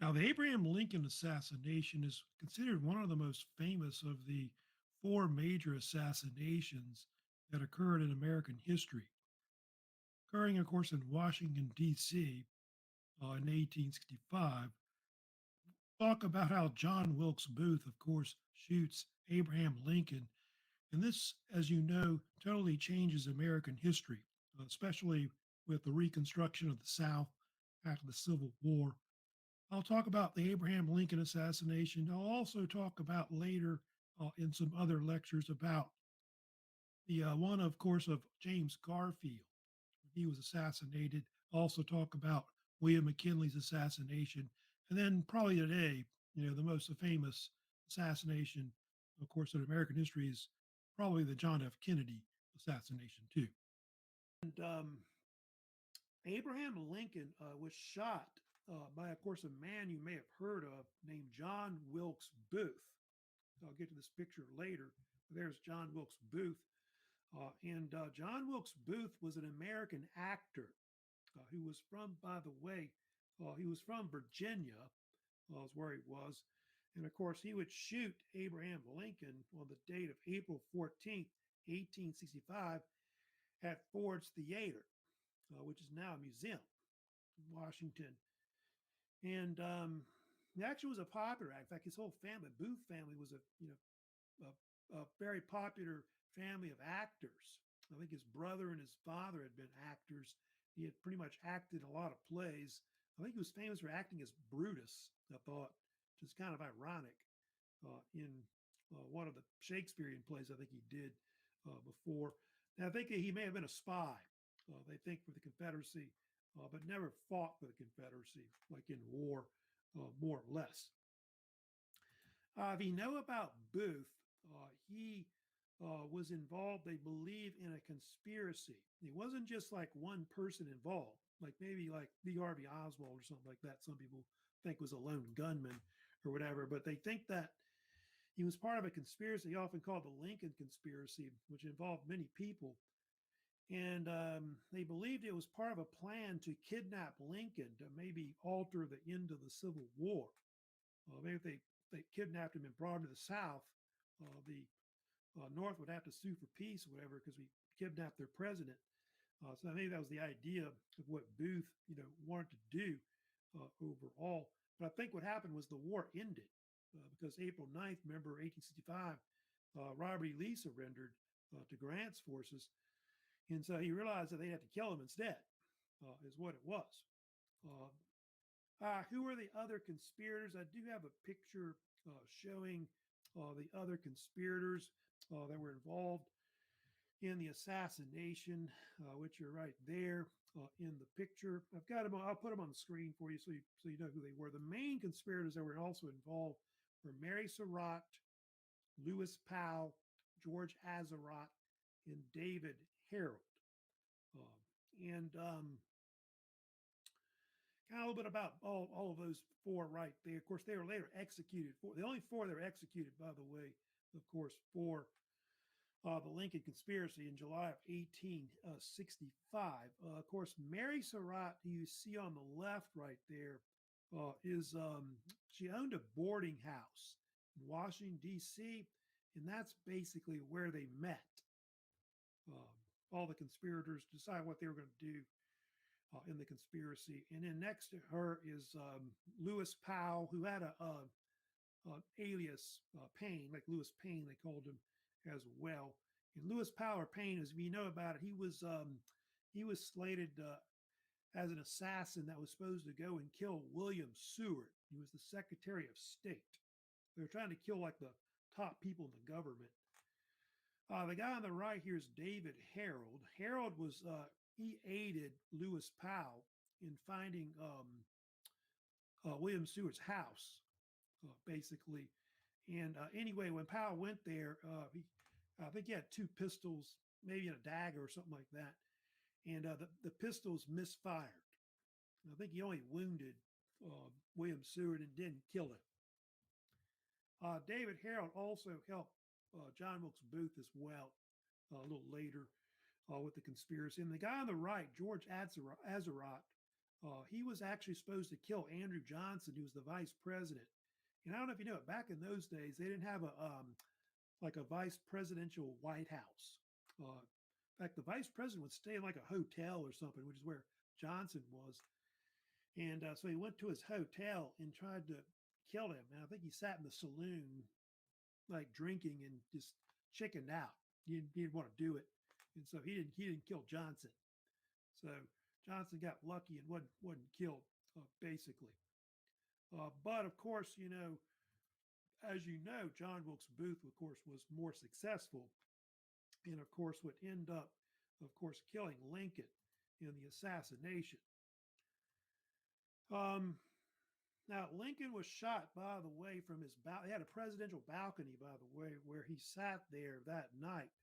Now, the Abraham Lincoln assassination is considered one of the most famous of the four major assassinations that occurred in American history, occurring, of course, in Washington, D.C. In 1865. Talk about how John Wilkes Booth, of course, shoots Abraham Lincoln. And this, as you know, totally changes American history, especially with the Reconstruction of the South after the Civil War. I'll talk about the Abraham Lincoln assassination. I'll also talk about later in some other lectures about the one, of course, of James Garfield. He was assassinated. Also talk about William McKinley's assassination. And then probably today, the most famous assassination, of course, in American history is probably the John F. Kennedy assassination too. And Abraham Lincoln was shot by, of course, a man you may have heard of named John Wilkes Booth. I'll get to this picture later. There's John Wilkes Booth. John Wilkes Booth was an American actor who was from, by the way, he was from Virginia, is where he was. And of course, he would shoot Abraham Lincoln on the date of April 14th, 1865, at Ford's Theater, which is now a museum in Washington. And he actually was a popular actor. In fact, his whole family, Booth family, was a very popular family of actors. I think his brother and his father had been actors. He had pretty much acted in a lot of plays. I think he was famous for acting as Brutus, I thought, which is kind of ironic in one of the Shakespearean plays I think he did before. Now, I think he may have been a spy, they think, for the Confederacy, but never fought for the Confederacy, like in war, more or less. If you know about Booth, he was involved, they believe, in a conspiracy. It wasn't just like one person involved, like maybe like Lee Harvey Oswald or something like that. Some people think was a lone gunman or whatever, but they think that he was part of a conspiracy often called the Lincoln Conspiracy, which involved many people. And they believed it was part of a plan to kidnap Lincoln to maybe alter the end of the Civil War. Maybe if they kidnapped him and brought him to the South, the North would have to sue for peace or whatever because we kidnapped their president. So maybe that was the idea of what Booth, wanted to do overall. But I think what happened was the war ended because April 9th, remember, 1865, Robert E. Lee surrendered to Grant's forces. And so he realized that they'd have to kill him instead, is what it was. Who are the other conspirators? I do have a picture showing the other conspirators that were involved in the assassination, which are right there in the picture. I've got them. I'll put them on the screen for you so you know who they were. The main conspirators that were also involved were Mary Surratt, Lewis Powell, George Azarat, and David Harold. And kind of a little bit about all of those four right there. Of course, they were later executed. The only four that were executed, by the way, of course, for the Lincoln Conspiracy in July of 1865. Of course, Mary Surratt, who you see on the left right there, she owned a boarding house in Washington, D.C., and that's basically where they met. All the conspirators decide what they were going to do in the conspiracy. And then next to her is Lewis Powell, who had an alias Payne, like Lewis Payne, they called him as well. And Lewis Powell, or Payne, as we know about it, he was slated as an assassin that was supposed to go and kill William Seward. He was the Secretary of State. They were trying to kill like the top people in the government. The guy on the right here is David Harold. Harold was he aided Lewis Powell in finding William Seward's house, basically. And anyway, when Powell went there, I think he had two pistols, maybe a dagger or something like that. And the pistols misfired. I think he only wounded William Seward and didn't kill him. David Harold also helped John Wilkes Booth as well a little later with the conspiracy. And the guy on the right, George Azarat, He was actually supposed to kill Andrew Johnson, who was the vice president. And I don't know if you know it, back in those days, they didn't have a like a vice presidential White House. In fact, the vice president would stay in like a hotel or something, which is where Johnson was. And so he went to his hotel and tried to kill him. And I think he sat in the saloon, like drinking and just chickened out. He didn't want to do it, and so he didn't kill Johnson. So Johnson got lucky and wasn't killed, basically. But of course, as you know, John Wilkes Booth, of course, was more successful, and of course would end up, of course, killing Lincoln in the assassination. Now, Lincoln was shot, by the way, from his balcony. He had a presidential balcony, by the way, where he sat there that night.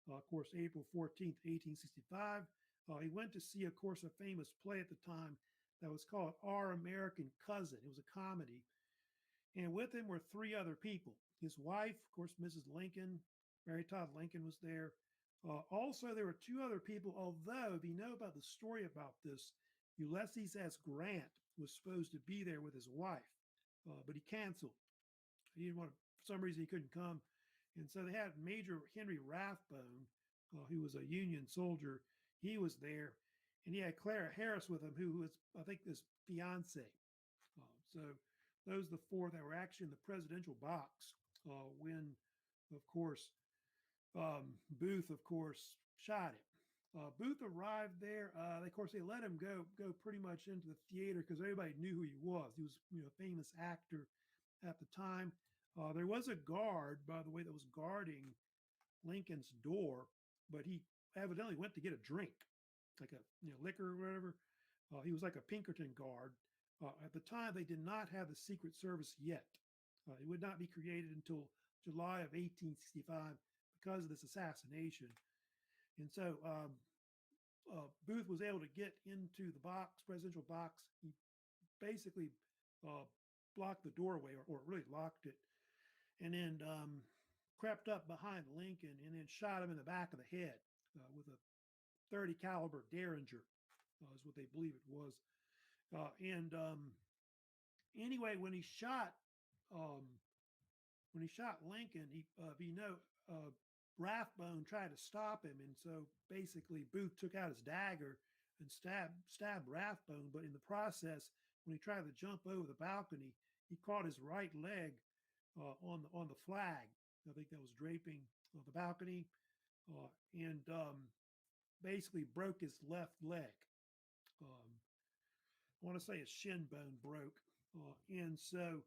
Of course, April 14th, 1865. He went to see, of course, a famous play at the time that was called Our American Cousin. It was a comedy. And with him were three other people. His wife, of course, Mrs. Lincoln, Mary Todd Lincoln was there. Also, there were two other people, although if you know about the story about this, Ulysses S. Grant was supposed to be there with his wife, but he canceled. He didn't want to, for some reason, he couldn't come. And so they had Major Henry Rathbone, who was a Union soldier. He was there. And he had Clara Harris with him, who was, I think, his fiance. So those are the four that were actually in the presidential box when, of course, Booth, of course, shot him. Booth arrived there. Of course, they let him go pretty much into the theater because everybody knew who he was. He was, a famous actor at the time. There was a guard, by the way, that was guarding Lincoln's door, but he evidently went to get a drink, like a liquor or whatever. He was like a Pinkerton guard. At the time, they did not have the Secret Service yet. It would not be created until July of 1865 because of this assassination. And so Booth was able to get into the presidential box. He basically blocked the doorway, or really locked it, and then crept up behind Lincoln and then shot him in the back of the head with a 30 caliber Derringer, is what they believe it was. Anyway, when he shot Lincoln, Rathbone tried to stop him, and so basically Booth took out his dagger and stabbed Rathbone. But in the process, when he tried to jump over the balcony, he caught his right leg on the flag. I think that was draping the balcony, and basically broke his left leg. I want to say his shin bone broke, and so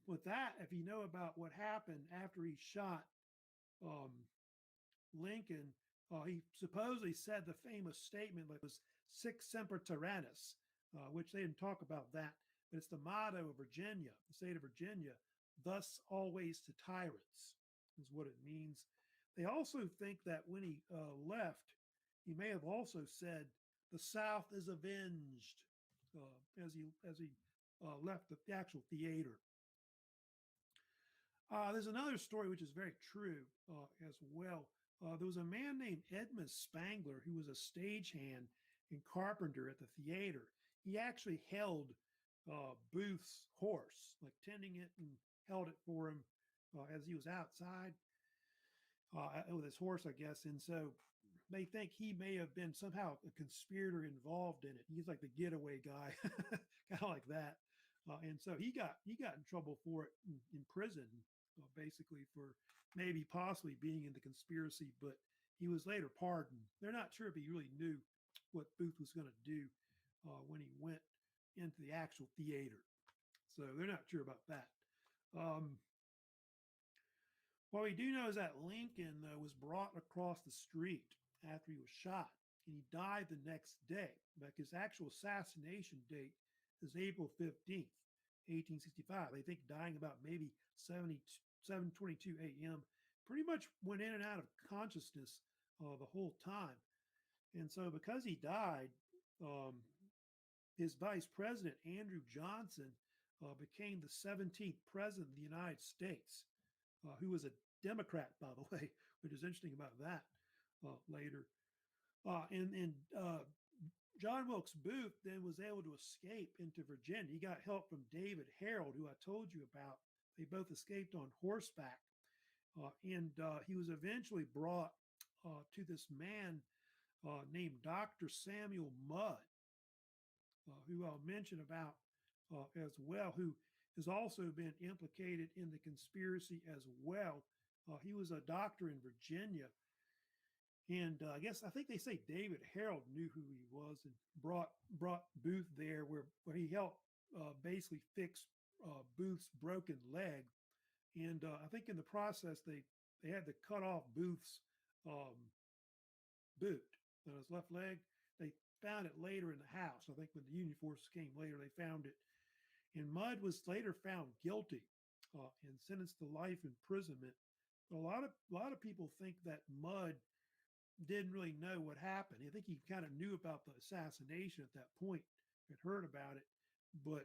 with that, if you know about what happened after he shot Lincoln, he supposedly said the famous statement that was "Sic semper tyrannis," which they didn't talk about that, but it's the motto of Virginia, the state of Virginia. Thus always to tyrants is what it means. They also think that when he left, he may have also said, "The South is avenged," as he left the actual theater. There's another story which is very true as well. There was a man named Edmund Spangler who was a stagehand and carpenter at the theater. He actually held Booth's horse, like tending it, and held it for him as he was outside with his horse, I guess. And so they think he may have been somehow a conspirator involved in it. He's like the getaway guy, kind of like that. And so he got in trouble for it in prison, basically for maybe possibly being in the conspiracy, but he was later pardoned. They're not sure if he really knew what Booth was going to do when he went into the actual theater. So they're not sure about that. What we do know is that Lincoln was brought across the street after he was shot, and he died the next day. Like his actual assassination date is April 15th, 1865. They think dying about maybe 7:22 a.m. Pretty much went in and out of consciousness the whole time. And so because he died, his vice president, Andrew Johnson, became the 17th president of the United States, who was a Democrat, by the way, which is interesting about that later. And John Wilkes Booth then was able to escape into Virginia. He got help from David Harold, who I told you about. They both escaped on horseback. And he was eventually brought to this man named Dr. Samuel Mudd, who I'll mention about as well, who has also been implicated in the conspiracy as well. He was a doctor in Virginia. And I think they say David Harold knew who he was and brought Booth there, where he helped basically fix Booth's broken leg. And I think in the process they had to cut off Booth's um, boot on his left leg. They found it later in the house. I think when the Union forces came later, they found it. And Mudd was later found guilty and sentenced to life imprisonment. But a lot of people think that Mudd didn't really know what happened. I think he kind of knew about the assassination at that point, had heard about it, but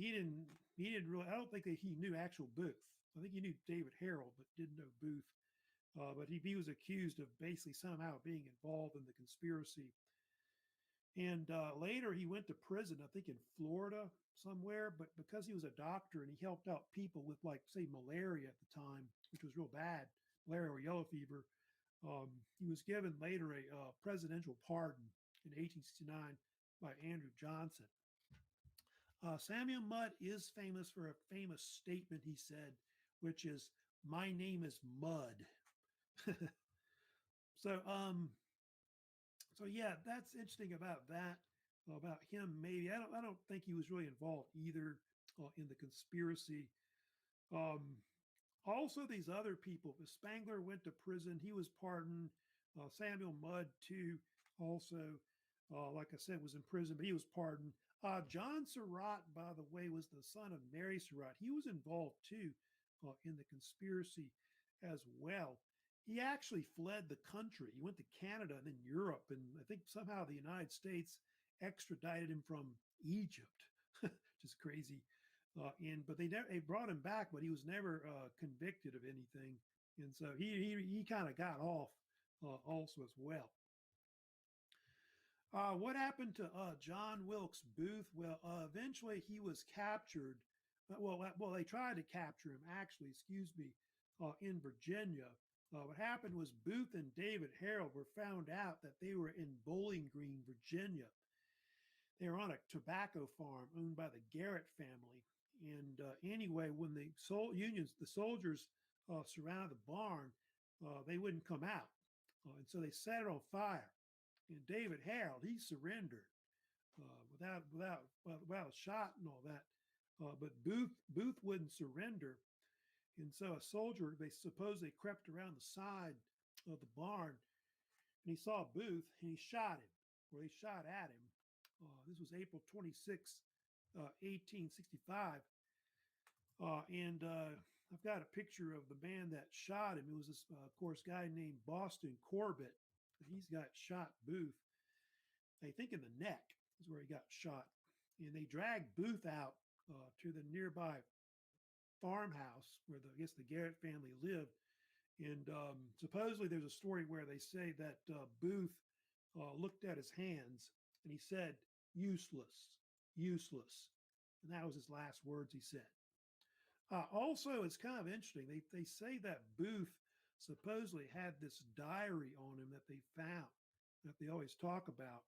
he didn't really. I don't think that he knew actual Booth. I think he knew David Harold, but didn't know Booth. But he was accused of basically somehow being involved in the conspiracy. And later he went to prison, I think in Florida somewhere, but because he was a doctor and he helped out people with, like, say, malaria at the time, which was real bad, malaria or yellow fever, he was given later a presidential pardon in 1869 by Andrew Johnson. Samuel Mudd is famous for a famous statement he said, which is, "My name is Mudd." so, um, so yeah, that's interesting about that, about him. Maybe I don't think he was really involved either in the conspiracy. Um, Also, these other people, Spangler went to prison. He was pardoned. Samuel Mudd, too, also, like I said, was in prison, but he was pardoned. John Surratt, by the way, was the son of Mary Surratt. He was involved, too, in the conspiracy as well. He actually fled the country. He went to Canada and then Europe, and I think somehow the United States extradited him from Egypt, which is crazy. But they brought him back, but he was never convicted of anything, and so he kind of got off also as well. What happened to John Wilkes Booth? Well, eventually he was captured. They tried to capture him, actually, excuse me, in Virginia. What happened was Booth and David Harold were found out that they were in Bowling Green, Virginia. They were on a tobacco farm owned by the Garrett family. And anyway, when the soldiers surrounded the barn, they wouldn't come out. And so they set it on fire. And David Harold, he surrendered without a shot and all that. But Booth wouldn't surrender. And so a soldier, they suppose they crept around the side of the barn, and he saw Booth, and he shot him, or they shot at him. This was April 26, 1865. And I've got a picture of the man that shot him. It was this, of course, guy named Boston Corbett. He's got shot Booth. I think in the neck is where he got shot. And they dragged Booth out to the nearby farmhouse where I guess the Garrett family lived. And supposedly there's a story where they say that Booth looked at his hands and he said, "Useless, useless." And that was his last words he said. Also, it's kind of interesting. They say that Booth supposedly had this diary on him that they found, that they always talk about,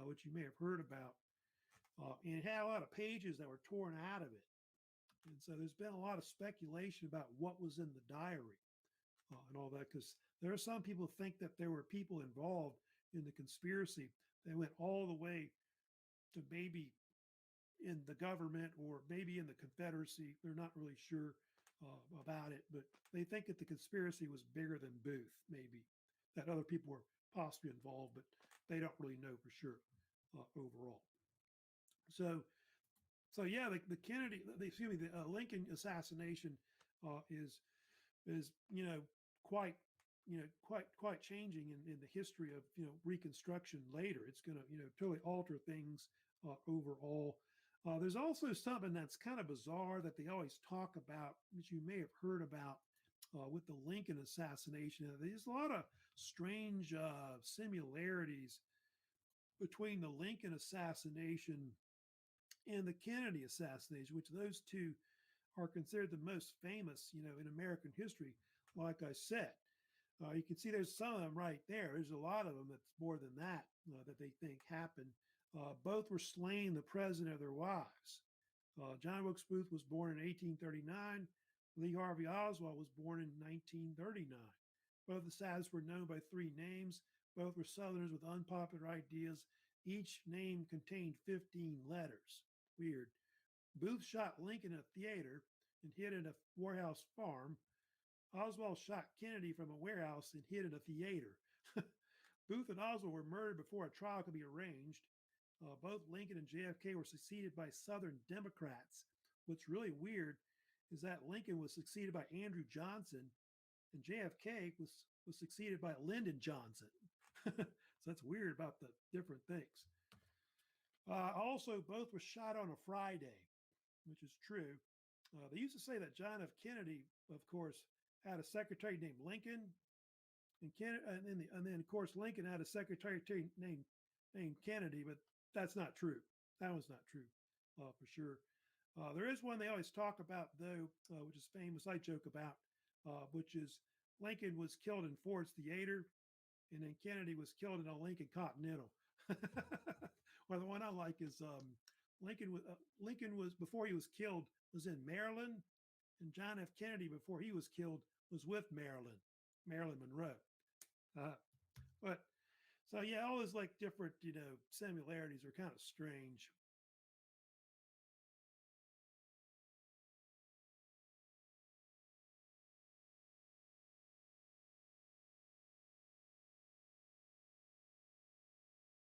which you may have heard about. And it had a lot of pages that were torn out of it. And so there's been a lot of speculation about what was in the diary and all that, because there are some people who think that there were people involved in the conspiracy that went all the way to maybe in the government or maybe in the Confederacy. They're not really sure about it, but they think that the conspiracy was bigger than Booth, maybe, that other people were possibly involved, but they don't really know for sure overall. So yeah, the Kennedy, the Lincoln assassination is quite quite changing in the history of Reconstruction later. It's going to totally alter things overall. There's also something that's kind of bizarre that they always talk about, which you may have heard about with the Lincoln assassination. There's a lot of strange similarities between the Lincoln assassination and the Kennedy assassination, which those two are considered the most famous, in American history. Like I said, you can see there's some of them right there. There's a lot of them that's more than that that they think happened. Both were slain the president of their wives. John Wilkes Booth was born in 1839. Lee Harvey Oswald was born in 1939. Both assassins were known by three names. Both were Southerners with unpopular ideas. Each name contained 15 letters. Weird. Booth shot Lincoln in a theater and hid in a warehouse farm. Oswald shot Kennedy from a warehouse and hid in a theater. Booth and Oswald were murdered before a trial could be arranged. Both Lincoln and JFK were succeeded by Southern Democrats. What's really weird is that Lincoln was succeeded by Andrew Johnson, and JFK was succeeded by Lyndon Johnson. So that's weird about the different things. Also, both were shot on a Friday, which is true. They used to say that John F. Kennedy, of course, had a secretary named Lincoln, and then of course Lincoln had a secretary named Kennedy, but that's not true. That was not true for sure. There is one they always talk about though, which is famous. I joke about, which is Lincoln was killed in Ford's Theater, and then Kennedy was killed in a Lincoln Continental. Well, the one I like is Lincoln was before he was killed was in Maryland, and John F. Kennedy before he was killed was with Marilyn Monroe. But so yeah, all those like different similarities are kind of strange.